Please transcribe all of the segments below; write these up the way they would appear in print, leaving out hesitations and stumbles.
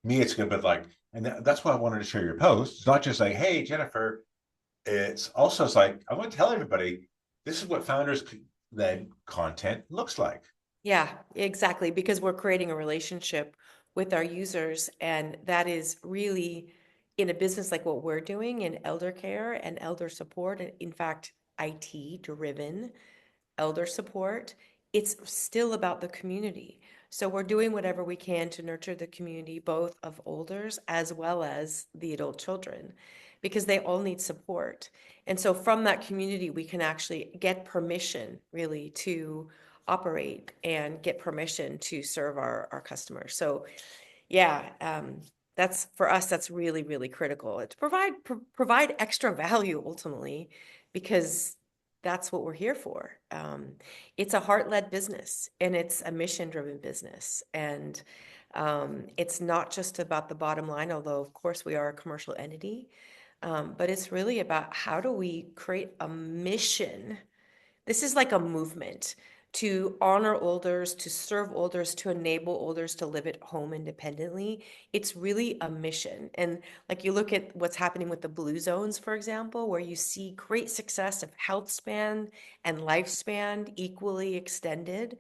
Me, it's good, but like, and that's why I wanted to share your post. It's not just like, hey, Jennifer. It's also it's like I want to tell everybody this is what founders-led content looks like. Yeah, exactly. Because we're creating a relationship with our users, and that is really in a business like what we're doing in elder care and elder support, and in fact, IT driven elder support, it's still about the community. So we're doing whatever we can to nurture the community, both of olders as well as the adult children, because they all need support. And so from that community, we can actually get permission really to operate and get permission to serve our customers. So yeah, that's for us, that's really, really critical. To provide extra value ultimately, because that's what we're here for. It's a heart-led business and it's a mission-driven business. And it's not just about the bottom line, although of course we are a commercial entity, but it's really about how do we create a mission. This is like a movement to honor elders, to serve elders, to enable elders to live at home independently. It's really a mission. And like you look at what's happening with the blue zones, for example, where you see great success of health span and lifespan equally extended.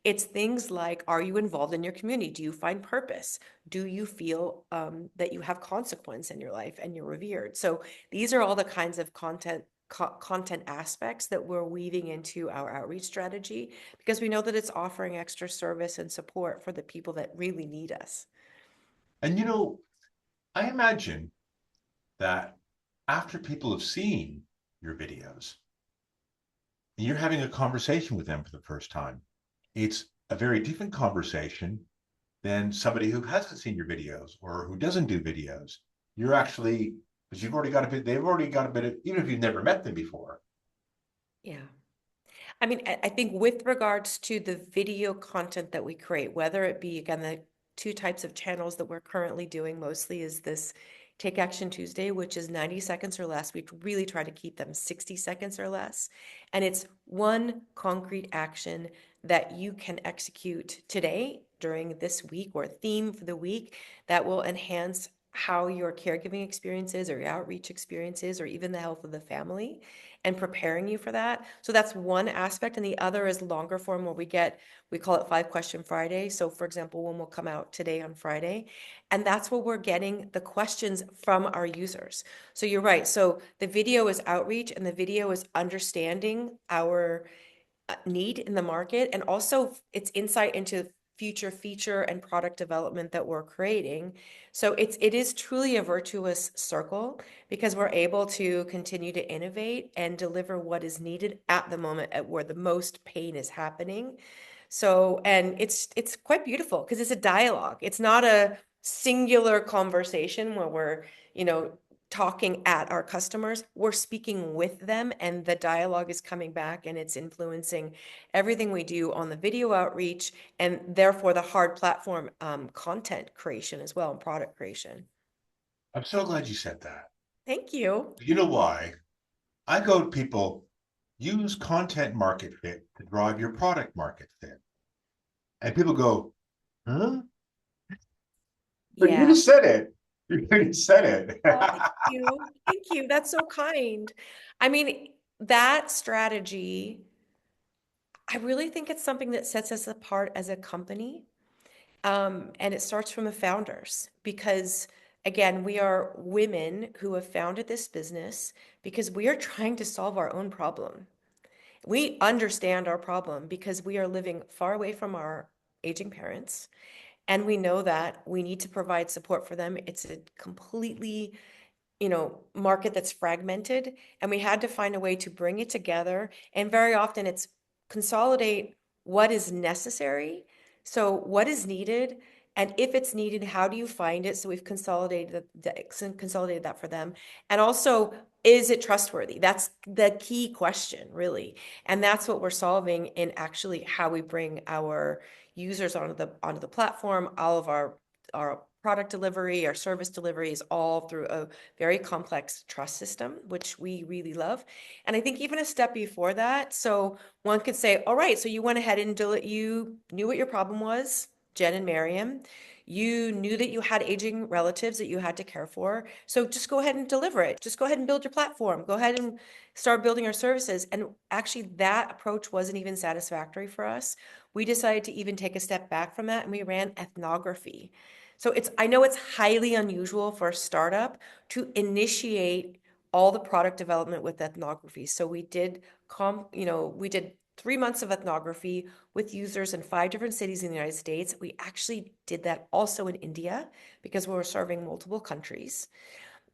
It's things like, are you involved in your community? Do you find purpose? Do you feel that you have consequence in your life and you're revered? So these are all the kinds of content aspects that we're weaving into our outreach strategy because we know that it's offering extra service and support for the people that really need us. And I imagine that after people have seen your videos and you're having a conversation with them for the first time, it's a very different conversation than somebody who hasn't seen your videos or who doesn't do videos. You're actually, because you've already got a bit, they've already got a bit of, even if you've never met them before. Yeah. I mean, I think with regards to the video content that we create, whether it be, again, the two types of channels that we're currently doing mostly is this Take Action Tuesday, which is 90 seconds or less. We really try to keep them 60 seconds or less. And it's one concrete action that you can execute today during this week or theme for the week that will enhance how your caregiving experiences or your outreach experiences or even the health of the family and preparing you for that. So that's one aspect. And the other is longer form where we call it 5 Question Friday. So for example, one will come out today on Friday. And that's where we're getting the questions from our users. So you're right. So the video is outreach and the video is understanding our need in the market, and also it's insight into future feature and product development that we're creating. So it is truly a virtuous circle because we're able to continue to innovate and deliver what is needed at the moment at where the most pain is happening. So, and it's quite beautiful because it's a dialogue. It's not a singular conversation where we're, you know, talking at our customers. We're speaking with them, and the dialogue is coming back and it's influencing everything we do on the video outreach and therefore the hard platform content creation as well and product creation. I'm so glad you said that. Thank you. You know why? I go to people, use content market fit to drive your product market fit. And people go, huh? But you Yeah. just said it. You just said it. Oh, thank you. Thank you. That's so kind. I mean, that strategy, I really think it's something that sets us apart as a company. And it starts from the founders because, again, we are women who have founded this business because we are trying to solve our own problem. We understand our problem because we are living far away from our aging parents. And we know that we need to provide support for them. It's a completely, market that's fragmented. And we had to find a way to bring it together. And very often it's consolidate what is necessary. So what is needed, and if it's needed, how do you find it? So we've consolidated that for them. And also, is it trustworthy? That's the key question, really. And that's what we're solving in actually how we bring our users onto the platform. All of our product delivery, our service delivery is all through a very complex trust system, which we really love. And I think even a step before that, so one could say, all right, so you went ahead and you knew what your problem was, Jen and Miriam. You knew that you had aging relatives that you had to care for. So just go ahead and deliver it. Just go ahead and build your platform. Go ahead and start building our services. And actually, that approach wasn't even satisfactory for us. We decided to even take a step back from that and we ran ethnography. So I know it's highly unusual for a startup to initiate all the product development with ethnography. So we did 3 months of ethnography with users in 5 different cities in the United States. We actually did that also in India because we were serving multiple countries.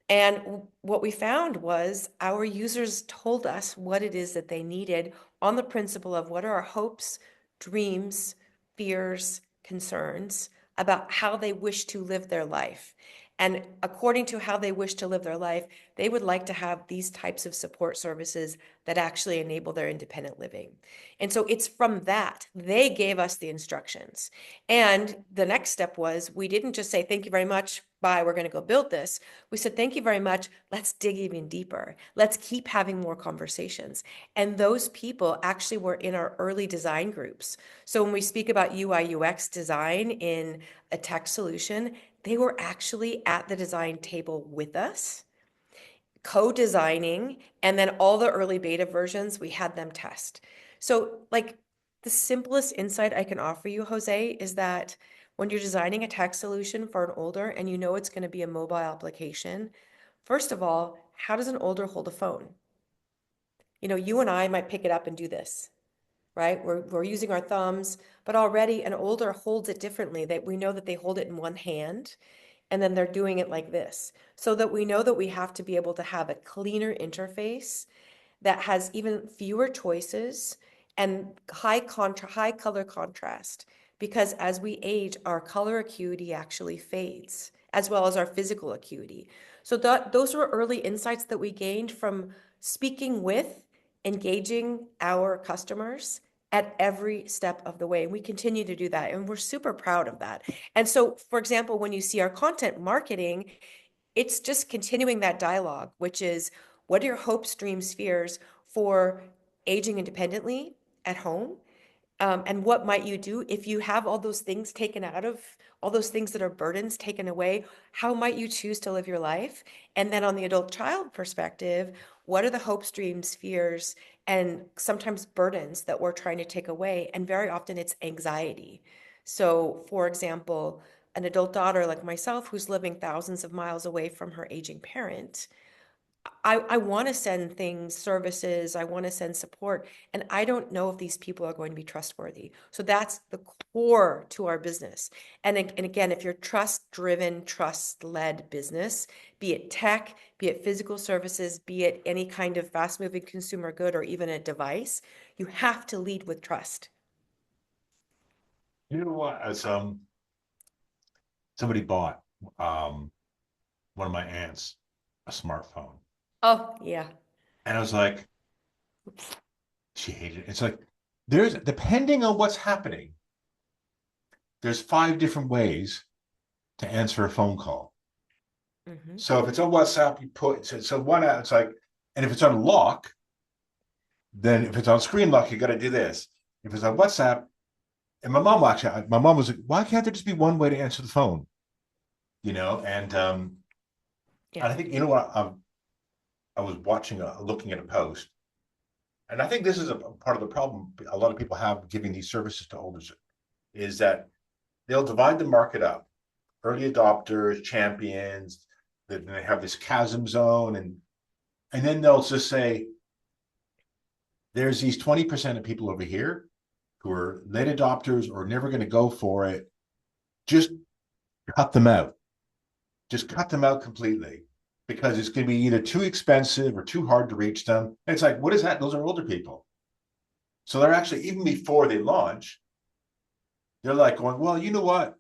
And what we found was our users told us what it is that they needed on the principle of what are our hopes, dreams, fears, concerns about how they wish to live their life. And according to how they wish to live their life, they would like to have these types of support services that actually enable their independent living. And so it's from that, they gave us the instructions. And the next step was we didn't just say, thank you very much, bye, we're going to go build this. We said, thank you very much. Let's dig even deeper. Let's keep having more conversations. And those people actually were in our early design groups. So when we speak about UI UX design in a tech solution, they were actually at the design table with us, co-designing, and then all the early beta versions, we had them test. So like the simplest insight I can offer you, Jose, is that when you're designing a tech solution for an older and you know it's going to be a mobile application, first of all, how does an older hold a phone? You and I might pick it up and do this, right? We're using our thumbs, but already an older holds it differently. That we know that they hold it in one hand and then they're doing it like this. So that we know that we have to be able to have a cleaner interface that has even fewer choices and high color contrast, because as we age our color acuity actually fades as well as our physical acuity. So those were early insights that we gained from speaking with, engaging our customers at every step of the way. And we continue to do that and we're super proud of that. And so for example, when you see our content marketing, it's just continuing that dialogue, which is what are your hopes, dreams, fears for aging independently at home? And what might you do if you have all those things taken out of, all those things that are burdens taken away? How might you choose to live your life? And then on the adult child perspective, what are the hopes, dreams, fears, and sometimes burdens that we're trying to take away? And very often it's anxiety. So, for example, an adult daughter like myself who's living thousands of miles away from her aging parent, I want to send things, services, I want to send support, and I don't know if these people are going to be trustworthy. So that's the core to our business. And again, if you're trust-driven, trust-led business, be it tech, be it physical services, be it any kind of fast-moving consumer good or even a device, you have to lead with trust. You know what? As somebody bought um one of my aunts a smartphone, Oh, yeah. and I was like, she hated it. It's like there's depending on what's happening, there's 5 different ways to answer a phone call. Hmm. So if it's on WhatsApp, you put so one out. It's like, and if it's on lock, then if it's on screen lock, you got to do this. If it's on WhatsApp, and my mom was like, why can't there just be one way to answer the phone? And Yeah. I think I was looking at a post, and I think this is a part of the problem a lot of people have giving these services to olders is that they'll divide the market up, early adopters, champions. Then they have this chasm zone, and then they'll just say there's these 20% of people over here who are late adopters or never going to go for it. Just cut them out. Just cut them out completely because it's going to be either too expensive or too hard to reach them. And it's like, what is that? Those are older people. So they're actually, even before they launch, they're like going, well, you know what?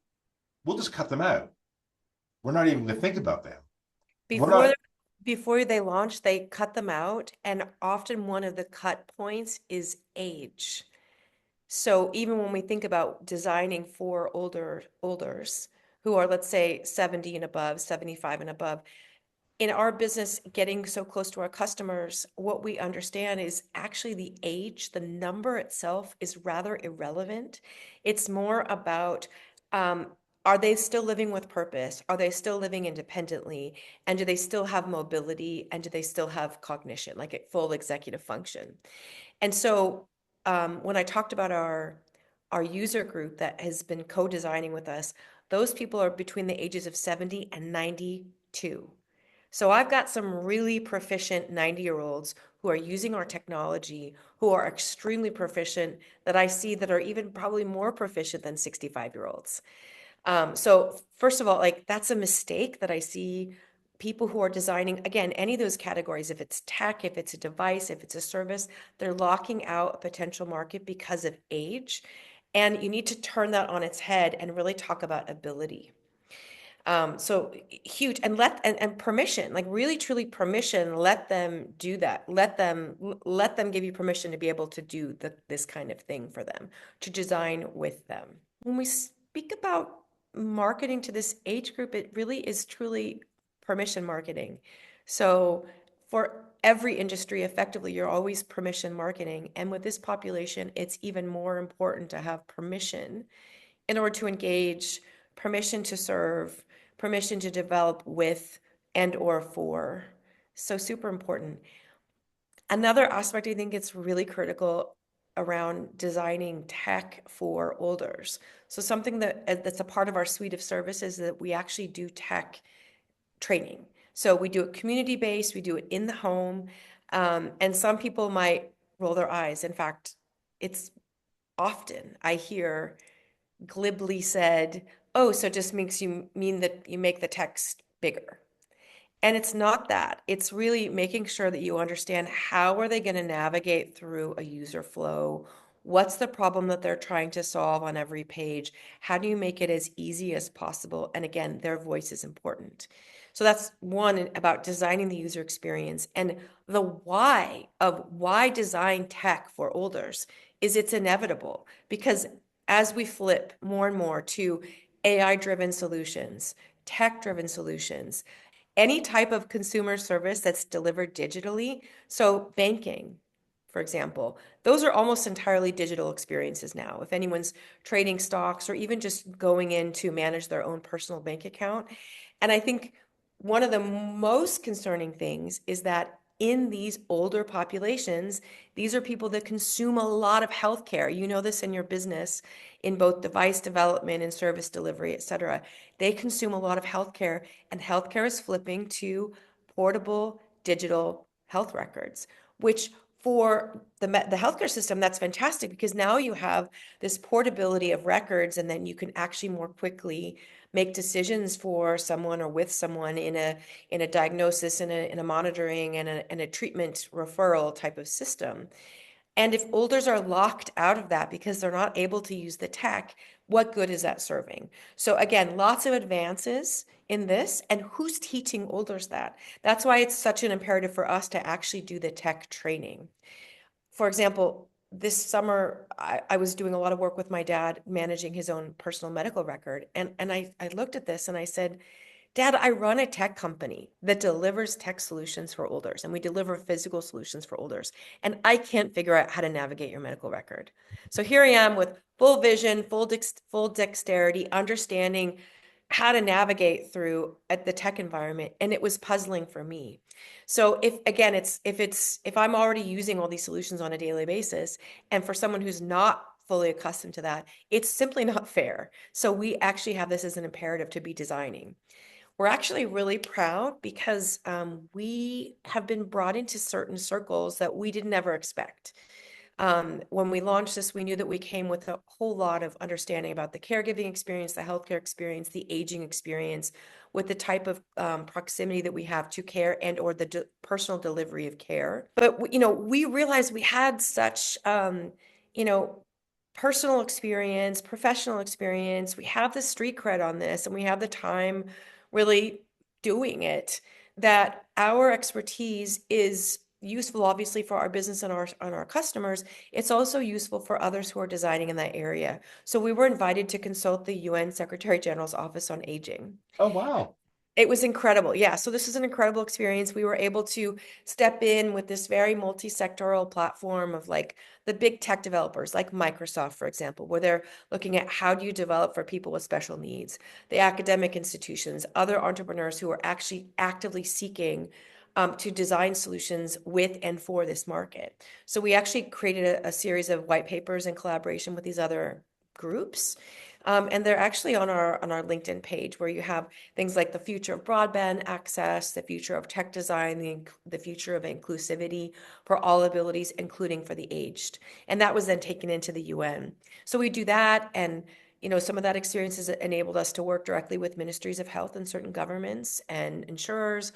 We'll just cut them out. We're not even going to think about them. We're Before not. before they launch, they cut them out, and often one of the cut points is age. So even when we think about designing for olders who are, let's say, 70 and above, 75 and above, in our business, getting so close to our customers, what we understand is actually the age, the number itself is rather irrelevant. It's more about um, are they still living with purpose? Are they still living independently? And do they still have mobility? And do they still have cognition, like a full executive function? And so when I talked about our user group that has been co-designing with us, those people are between the ages of 70 and 92. So I've got some really proficient 90-year-olds who are using our technology, who are extremely proficient, that I see that are even probably more proficient than 65-year-olds. So first of all, like that's a mistake that I see people who are designing, again, any of those categories, if it's tech, if it's a device, if it's a service, they're locking out a potential market because of age. And you need to turn that on its head and really talk about ability. So huge, and and permission, like really truly permission, let them do that. Let them give you permission to be able to do this kind of thing for them, to design with them. When we speak about marketing to this age group, it really is truly permission marketing. So for every industry, effectively, you're always permission marketing. And with this population, it's even more important to have permission in order to engage, permission to serve, permission to develop with and or for. So super important. Another aspect I think it's really critical around designing tech for olders. So something that's a part of our suite of services that we actually do tech training. So we do it community-based, we do it in the home, and some people might roll their eyes. In fact, it's often I hear glibly said, "Oh, so it just makes you mean that you make the text bigger." And it's not that. It's really making sure that you understand how are they going to navigate through a user flow? What's the problem that they're trying to solve on every page? How do you make it as easy as possible? And again, their voice is important. So that's one about designing the user experience. And the why of why design tech for olders is it's inevitable because as we flip more and more to AI-driven solutions, tech-driven solutions, any type of consumer service that's delivered digitally, so banking, for example, those are almost entirely digital experiences now. If anyone's trading stocks or even just going in to manage their own personal bank account. And I think one of the most concerning things is that in these older populations, these are people that consume a lot of healthcare. You know this in your business, in both device development and service delivery, et cetera. They consume a lot of healthcare, and healthcare is flipping to portable digital health records, which for the healthcare system, that's fantastic because now you have this portability of records, and then you can actually more quickly make decisions for someone or with someone in a diagnosis, in a monitoring, and a treatment referral type of system. And if olders are locked out of that because they're not able to use the tech, what good is that serving? So again, lots of advances in this, and who's teaching olders that? That's why it's such an imperative for us to actually do the tech training. For example, this summer, I was doing a lot of work with my dad managing his own personal medical record. And I looked at this and I said, Dad, I run a tech company that delivers tech solutions for olders, and we deliver physical solutions for olders. And I can't figure out how to navigate your medical record. So here I am with full vision, full dexterity, understanding how to navigate through at the tech environment, and it was puzzling for me. So if again, if I'm already using all these solutions on a daily basis, and for someone who's not fully accustomed to that, it's simply not fair. So we actually have this as an imperative to be designing. We're actually really proud because we have been brought into certain circles that we didn't ever expect. When we launched this, we knew that we came with a whole lot of understanding about the caregiving experience, the healthcare experience, the aging experience, with the type of proximity that we have to care and or the personal delivery of care. But we realized we had such you know, personal experience, professional experience. We have the street cred on this, and we have the time really doing it, that our expertise is useful obviously for our business and our customers. It's also useful for others who are designing in that area. So we were invited to consult the UN Secretary General's Office on Aging. Oh, wow. It was incredible. Yeah. So this was an incredible experience. We were able to step in with this very multi-sectoral platform of like the big tech developers, like Microsoft, for example, where they're looking at how do you develop for people with special needs, the academic institutions, other entrepreneurs who are actually actively seeking to design solutions with and for this market. So we actually created a series of white papers in collaboration with these other groups. And they're actually on our LinkedIn page where you have things like the future of broadband access, the future of tech design, the future of inclusivity for all abilities, including for the aged. And that was then taken into the UN. So we do that, and some of that experience has enabled us to work directly with ministries of health in certain governments and insurers,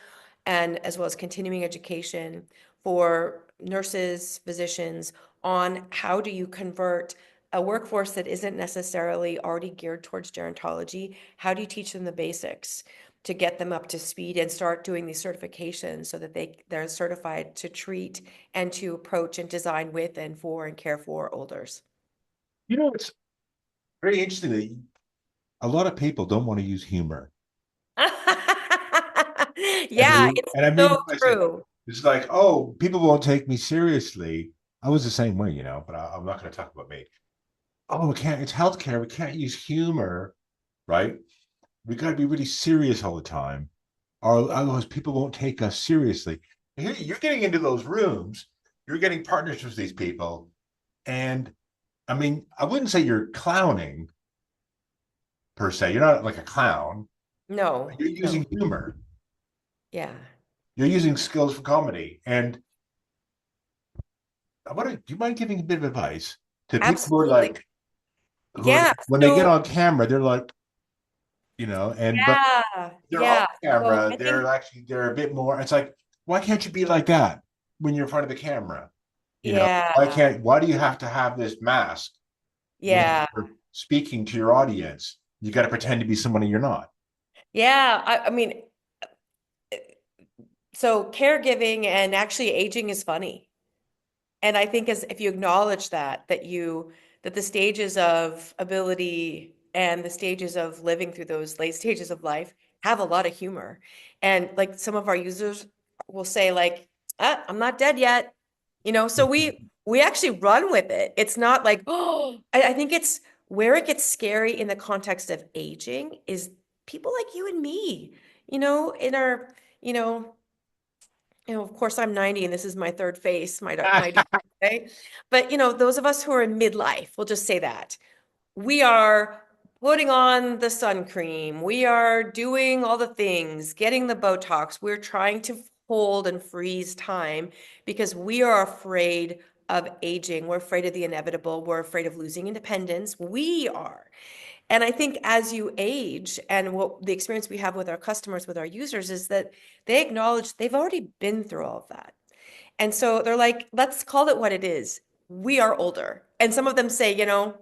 and as well as continuing education for nurses, physicians on how do you convert a workforce that isn't necessarily already geared towards gerontology. How do you teach them the basics to get them up to speed and start doing these certifications so that they're certified to treat and to approach and design with and for and care for olders? It's very interesting that a lot of people don't want to use humor. Yeah, it's And I so mean, I said, true. it's like, oh, people won't take me seriously. I was the same way, but I'm not going to talk about me. Oh, we can't, it's healthcare. We can't use humor, right? We got to be really serious all the time, or otherwise people won't take us seriously. And here you're getting into those rooms, you're getting partners with these people. And I mean, I wouldn't say you're clowning per se. You're not like a clown. No, You're no. using humor. Yeah, You're using skills for comedy. And do you mind giving a bit of advice to people who are absolutely. who are, Yeah. when they get So, on camera, they're like, but yeah, they're off yeah. So camera, I think, they're a bit more. It's like, why can't you be like that when you're in front of the camera? yeah, Why do you have to have this mask when yeah. you're speaking to your audience? You got to pretend to be somebody you're not. Yeah, I mean, so caregiving and actually aging is funny. And I think as if you acknowledge that the stages of ability and the stages of living through those late stages of life have a lot of humor. And like some of our users will say like, I'm not dead yet. So we actually run with it. It's not like, oh, I think it's where it gets scary in the context of aging is people like you and me, in our, you know, of course, I'm 90 and this is my third face, my due birthday. But those of us who are in midlife, we'll just say that we are putting on the sun cream, we are doing all the things, getting the Botox. We're trying to hold and freeze time because we are afraid of aging. We're afraid of the inevitable. We're afraid of losing independence. We are. And I think as you age, and what the experience we have with our customers, with our users, is that they acknowledge they've already been through all of that. And so they're like, let's call it what it is. We are older. And some of them say,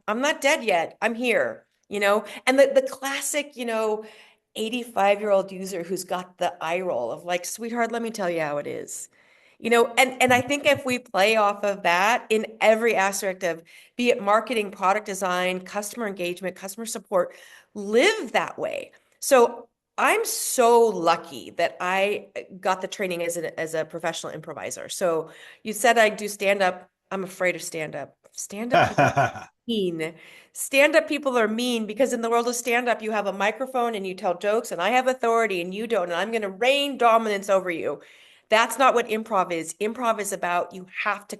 I'm not dead yet. I'm here, And the classic, 85-year-old user who's got the eye roll of like, sweetheart, let me tell you how it is. And I think if we play off of that in every aspect of be it marketing, product design, customer engagement, customer support, live that way. So I'm so lucky that I got the training as a professional improviser. So you said I do stand up. I'm afraid of stand up. Stand up people are mean. Stand up people are mean because in the world of stand up, you have a microphone and you tell jokes, and I have authority and you don't, and I'm going to reign dominance over you. That's not what improv is. Improv is about you have to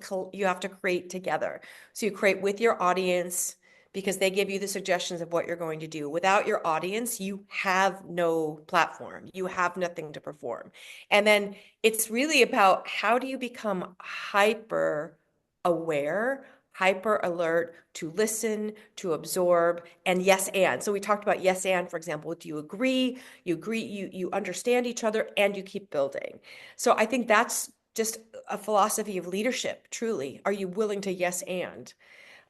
create together. So you create with your audience because they give you the suggestions of what you're going to do. Without your audience, you have no platform. You have nothing to perform. And then it's really about how do you become hyper aware, hyper alert to listen, to absorb, and yes and. So we talked about yes and, for example. Do you agree? You understand each other and you keep building. So I think that's just a philosophy of leadership, truly. Are you willing to yes and?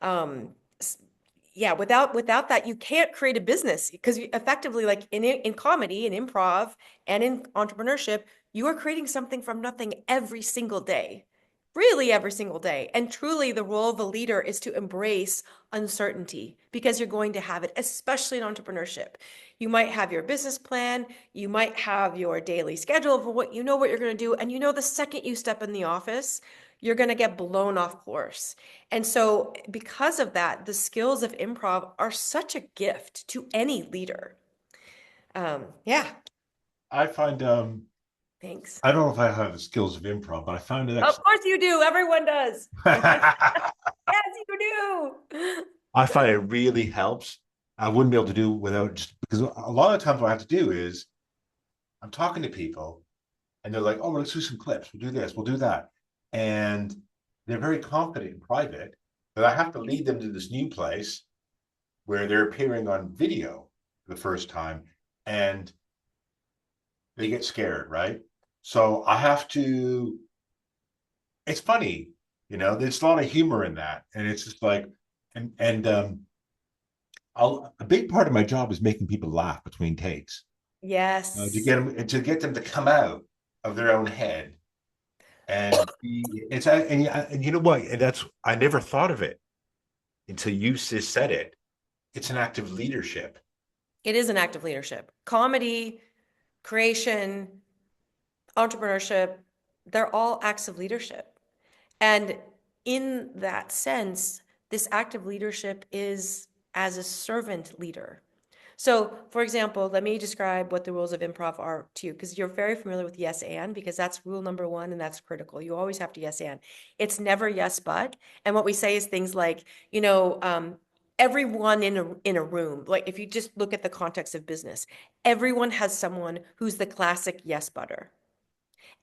Um, yeah, without that, you can't create a business because effectively, like in comedy and improv and in entrepreneurship, you are creating something from nothing every single day, really every single day. And truly, the role of a leader is to embrace uncertainty because you're going to have it, especially in entrepreneurship. You might have your business plan, you might have your daily schedule for what what you're going to do, and the second you step in the office, you're going to get blown off course. And so because of that, the skills of improv are such a gift to any leader. Yeah, I find thanks. I don't know if I have the skills of improv, but I found it Of actually. course you do. Everyone does. Yes, you do. I find it really helps. I wouldn't be able to do without, just because a lot of times what I have to do is I'm talking to people and they're like, "Oh, let's do some clips. We'll do this. We'll do that," and they're very confident in private, but I have to lead them to this new place where they're appearing on video for the first time, and they get scared, right? So I have to. It's funny, there's a lot of humor in that, and it's just like, and a big part of my job is making people laugh between takes, Yes. to get them to come out of their own head and and you know what? And that's I never thought of it until you just said it. It's an act of leadership. It is an act of leadership. Comedy, creation, entrepreneurship, they're all acts of leadership. And in that sense, this act of leadership is as a servant leader. So, for example, let me describe what the rules of improv are to you, because you're very familiar with yes and, because that's rule number one, and that's critical. You always have to yes and. It's never yes but. And what we say is things like, everyone in a room, like if you just look at the context of business, everyone has someone who's the classic yes butter.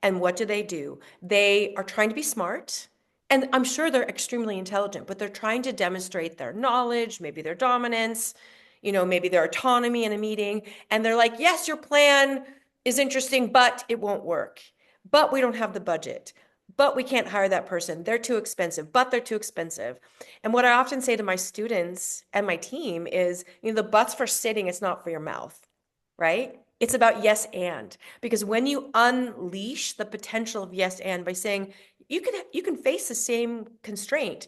And what do? They are trying to be smart. And I'm sure they're extremely intelligent, but they're trying to demonstrate their knowledge, maybe their dominance, maybe their autonomy in a meeting. And they're like, yes, your plan is interesting, but it won't work. But we don't have the budget. But we can't hire that person. They're too expensive, but they're too expensive. And what I often say to my students and my team is, the buts for sitting, it's not for your mouth, right? It's about yes and, because when you unleash the potential of yes and by saying you can face the same constraint.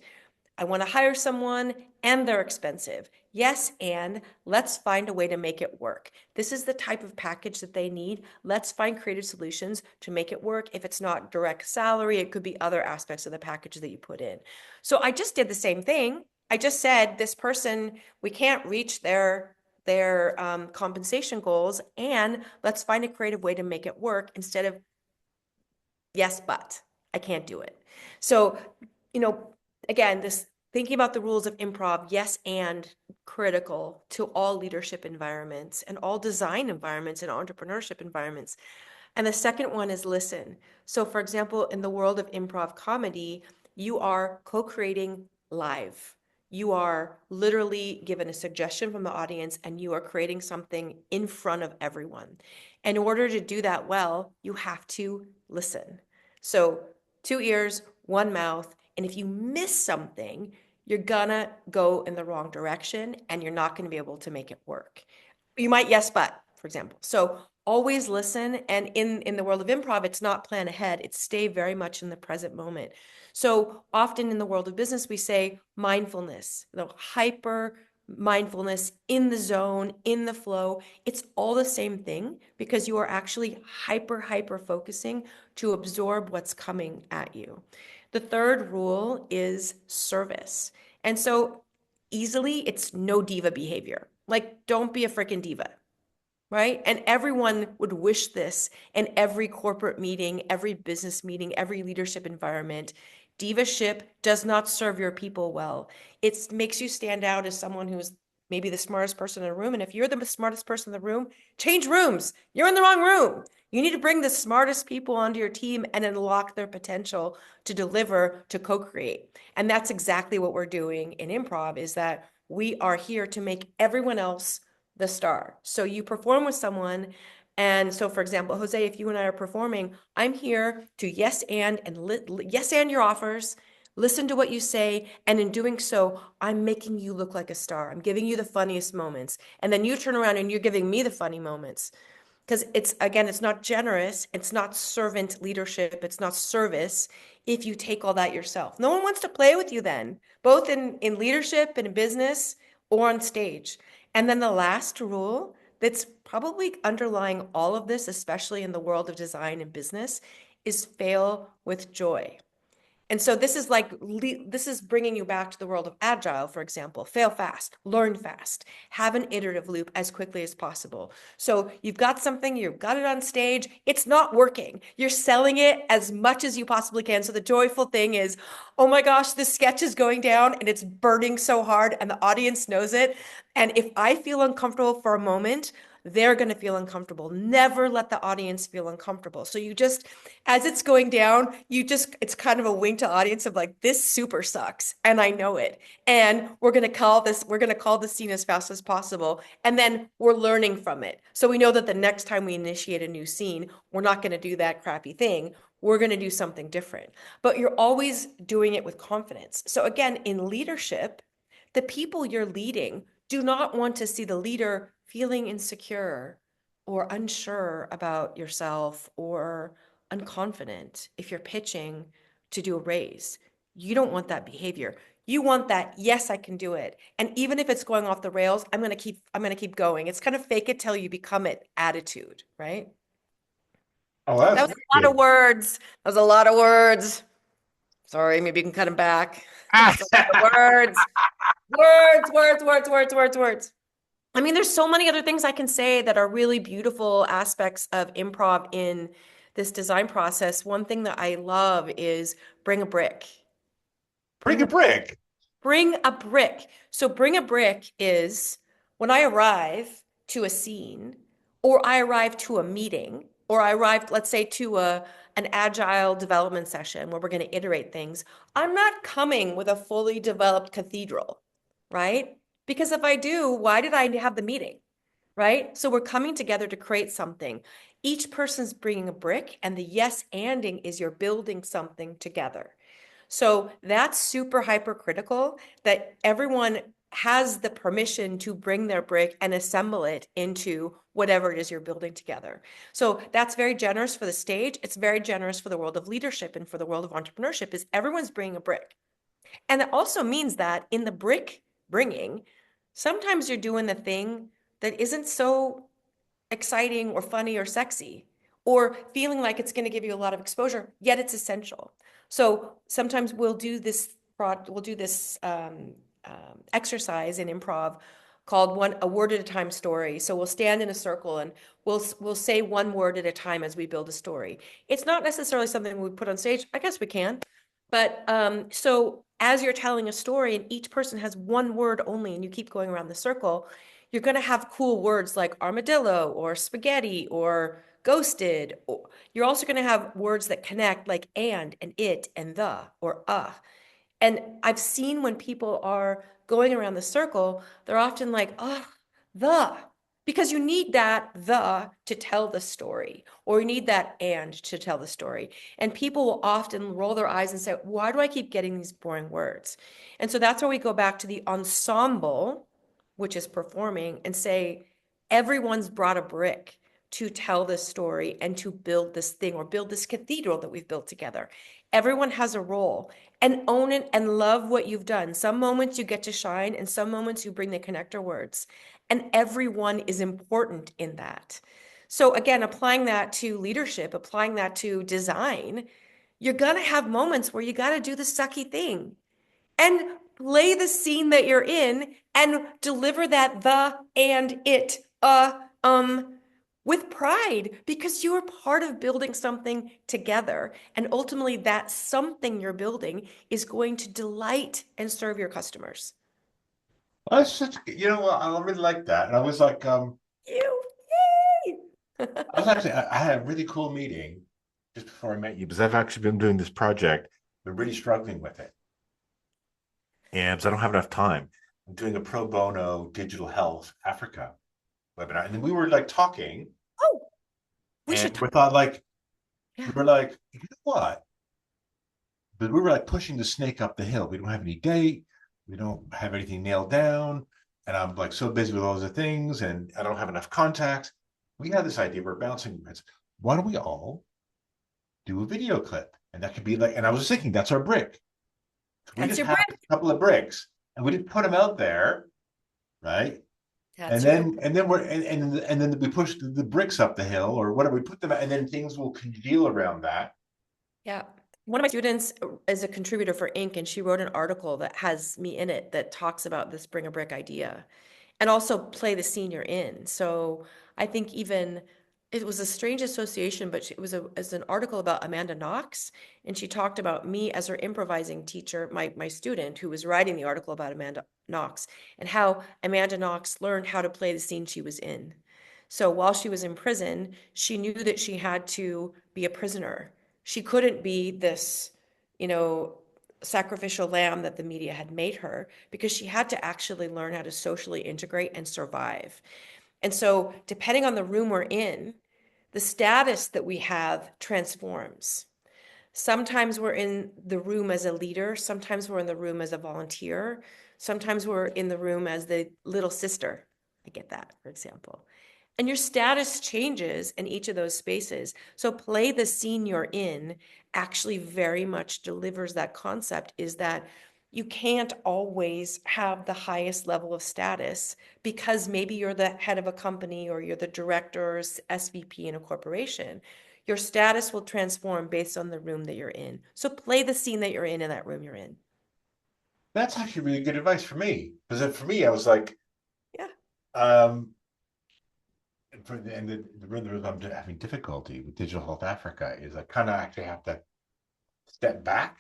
I want to hire someone and they're expensive. Yes, and let's find a way to make it work. This is the type of package that they need. Let's find creative solutions to make it work. If it's not direct salary, it could be other aspects of the package that you put in. So I just did the same thing. I just said this person, we can't reach their compensation goals, and let's find a creative way to make it work instead of yes, but I can't do it. So, you know, again, this thinking about the rules of improv, yes, and critical to all leadership environments and all design environments and entrepreneurship environments. And the second one is listen. So, for example, in the world of improv comedy, you are co creating live. You are literally given a suggestion from the audience and you are creating something in front of everyone. In order to do that well, you have to listen. So, two ears, one mouth. And if you miss something, you're gonna go in the wrong direction and you're not gonna be able to make it work. You might yes, but, for example. So always listen. And in the world of improv, it's not plan ahead, it's stay very much in the present moment. So often in the world of business, we say mindfulness, hyper mindfulness, in the zone, in the flow. It's all the same thing because you are actually hyper focusing to absorb what's coming at you. The third rule is service. And so easily, it's no diva behavior. Like, don't be a freaking diva, right? And everyone would wish this in every corporate meeting, every business meeting, every leadership environment. Divaship does not serve your people well. It makes you stand out as someone who's maybe the smartest person in the room. And if you're the smartest person in the room, change rooms. You're in the wrong room. You need to bring the smartest people onto your team and unlock their potential to deliver, to co-create. And that's exactly what we're doing in improv, is that we are here to make everyone else the star. So you perform with someone. And so, for example, Jose, if you and I are performing, I'm here to yes and yes and your offers, listen to what you say, and in doing so, I'm making you look like a star. I'm giving you the funniest moments, and then you turn around and you're giving me the funny moments. Because it's not generous, it's not servant leadership, it's not service if you take all that yourself. No one wants to play with you then, both in leadership and in business or on stage. And then the last rule that's probably underlying all of this, especially in the world of design and business, is fail with joy. And so this is like, this is bringing you back to the world of agile, for example. Fail fast, learn fast, have an iterative loop as quickly as possible. So you've got something, you've got it on stage, it's not working. You're selling it as much as you possibly can. So the joyful thing is, oh my gosh, this sketch is going down and it's burning so hard and the audience knows it. And if I feel uncomfortable for a moment, they're going to feel uncomfortable. Never let the audience feel uncomfortable. So you just, as it's going down, it's kind of a wink to audience of like, this super sucks. And I know it. And we're going to call the scene as fast as possible. And then we're learning from it. So we know that the next time we initiate a new scene, we're not going to do that crappy thing. We're going to do something different. But you're always doing it with confidence. So again, in leadership, the people you're leading do not want to see the leader feeling insecure or unsure about yourself or unconfident if you're pitching to do a raise. You don't want that behavior. You want that, yes, I can do it. And even if it's going off the rails, I'm going to keep going. It's kind of fake it till you become it attitude, right? Oh, That that's was a lot of wicked. words. That was a lot of words. Sorry, maybe you can cut them back. That's a lot of Ah, words. Words, words, words, words, words, words. I mean, there's so many other things I can say that are really beautiful aspects of improv in this design process. One thing that I love is bring a brick. bring Bring a a brick. Bring a brick. So bring a brick is when I arrive to a scene, or I arrive to a meeting, or I arrive, let's say, to an agile development session where we're going to iterate things. I'm not coming with a fully developed cathedral, right? Because if I do, why did I have the meeting? Right? So we're coming together to create something. Each person's bringing a brick, and the yes anding is you're building something together. So that's super hypercritical that everyone has the permission to bring their brick and assemble it into whatever it is you're building together. So that's very generous for the stage. It's very generous for the world of leadership and for the world of entrepreneurship is everyone's bringing a brick. And it also means that in the brick bringing, sometimes you're doing the thing that isn't so exciting or funny or sexy or feeling like it's going to give you a lot of exposure, yet it's essential. So sometimes we'll do this exercise in improv called a word at a time story. So we'll stand in a circle and we'll say one word at a time as we build a story. It's not necessarily something we put on stage. I guess we can, but so as you're telling a story and each person has one word only, and you keep going around the circle, you're going to have cool words like armadillo or spaghetti or ghosted. You're also going to have words that connect like and it and the or and I've seen when people are going around the circle, they're often like, oh, the, because you need that the to tell the story, or you need that and to tell the story. And people will often roll their eyes and say, why do I keep getting these boring words? And so that's where we go back to the ensemble, which is performing, and say, everyone's brought a brick to tell this story and to build this thing or build this cathedral that we've built together. Everyone has a role and own it and love what you've done. Some moments you get to shine, and some moments you bring the connector words. And everyone is important in that. So, again, applying that to leadership, applying that to design, you're going to have moments where you got to do the sucky thing and play the scene that you're in and deliver that the and it with pride because you are part of building something together, and ultimately that something you're building is going to delight and serve your customers. That's such, I really like that. And I was like, You, yay! I had a really cool meeting just before I met you because I've actually been doing this project. Been really struggling with it. And because I don't have enough time, I'm doing a pro bono digital health Africa webinar. And then we were like talking, Oh, we should and talk. we Yeah. were like, you know what? But we were like pushing the snake up the hill. We don't have any date. We don't have anything nailed down. And I'm like so busy with all other things and I don't have enough contacts. We had this idea, we're bouncing. Why don't we all do a video clip? And that could be like, and I was thinking that's our brick. So we That's just your had brick. a couple of bricks and we didn't put them out there, right? That's your and then we push the bricks up the hill or whatever we put them at, and then things will congeal around that. Yeah. One of my students is a contributor for Inc., and she wrote an article that has me in it that talks about this bring a brick idea and also play the senior in. So I think even it was a strange association, but it was an article about Amanda Knox, and she talked about me as her improvising teacher, my student who was writing the article about Amanda Knox, and how Amanda Knox learned how to play the scene she was in. So while she was in prison, she knew that she had to be a prisoner. She couldn't be this, you know, sacrificial lamb that the media had made her because she had to actually learn how to socially integrate and survive. And so, depending on the room we're in, the status that we have transforms. Sometimes we're in the room as a leader, sometimes we're in the room as a volunteer, sometimes we're in the room as the little sister. I get that, for example. And your status changes in each of those spaces. So play the scene you're in actually very much delivers that concept is that you can't always have the highest level of status because maybe you're the head of a company or you're the director or SVP in a corporation. Your status will transform based on the room that you're in. So play the scene that you're in that room you're in. That's actually really good advice for me because for me, I was like, Yeah. um, and the reason I'm having difficulty with Digital Health Africa is I kind of actually have to step back,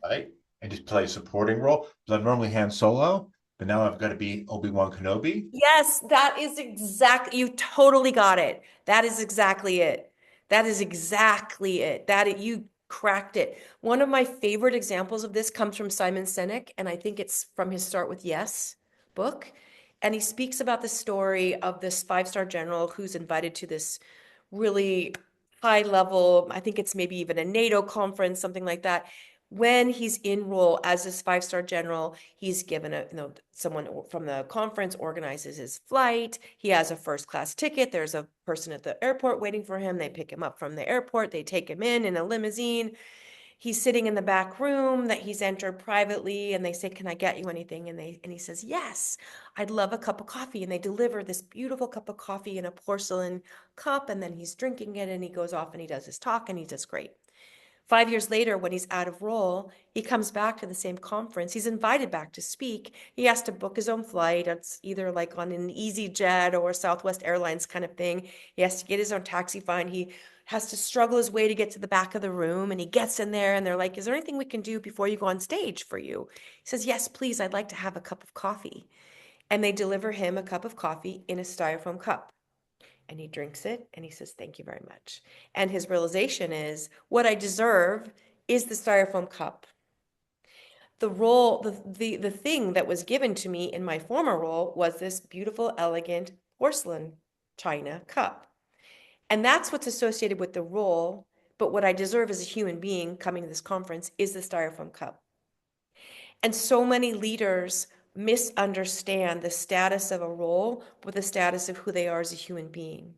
right, and just play a supporting role because I'm normally Han Solo, but now I've got to be Obi-Wan Kenobi. Yes, that is exactly, you totally got it. That is exactly it. That is exactly it. You cracked it. One of my favorite examples of this comes from Simon Sinek, and I think it's from his Start with Yes book. And he speaks about the story of this five-star general who's invited to this really high level, I think it's maybe even a NATO conference, something like that. When he's in role as this five-star general, he's given someone from the conference organizes his flight. He has a first class ticket. There's a person at the airport waiting for him. They pick him up from the airport. They take him in a limousine. He's sitting in the back room that he's entered privately, and they say, "Can I get you anything?" And he says, "Yes, I'd love a cup of coffee." And they deliver this beautiful cup of coffee in a porcelain cup, and then he's drinking it, and he goes off and he does his talk, and he does great. 5 years later, when he's out of role, he comes back to the same conference. He's invited back to speak. He has to book his own flight. It's either like on an EasyJet or Southwest Airlines kind of thing. He has to get his own taxi fine. He has to struggle his way to get to the back of the room, and he gets in there and they're like, "Is there anything we can do before you go on stage for you?" He says, "Yes, please. I'd like to have a cup of coffee." And they deliver him a cup of coffee in a styrofoam cup. And he drinks it and he says, "Thank you very much." And his realization is, what I deserve is the styrofoam cup. The role, the thing that was given to me in my former role was this beautiful, elegant porcelain china cup. And that's what's associated with the role. But what I deserve as a human being coming to this conference is the styrofoam cup. And so many leaders misunderstand the status of a role with the status of who they are as a human being.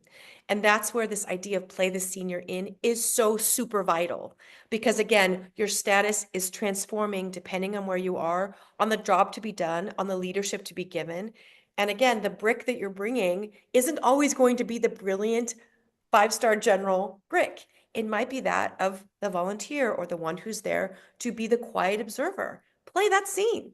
And that's where this idea of play the senior in is so super vital. Because again, your status is transforming depending on where you are, on the job to be done, on the leadership to be given. And again, the brick that you're bringing isn't always going to be the brilliant five-star general brick. It might be that of the volunteer or the one who's there to be the quiet observer. Play that scene.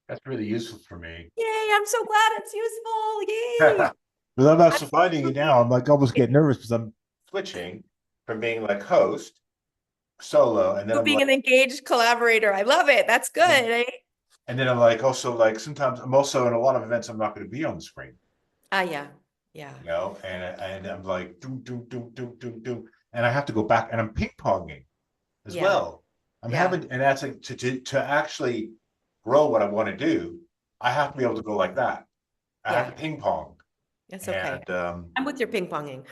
That's really useful for me. Yay, I'm so glad it's useful. Yay. But I'm I'm also finding it now. really I'm like almost getting nervous because I'm switching from being like host solo, and then you I'm being like, an engaged collaborator. I love it. That's good, eh? and then I'm like also like sometimes I'm also in a lot of events I'm not going to be on the screen, Ah, yeah. Yeah. and I'm like do, and I have to go back and I'm ping ponging as Yeah. well. I'm Yeah. having, and that's like to actually grow what I want to do. I have to be able to go like that. I have Yeah. to ping pong, It's okay. and I'm with your ping ponging.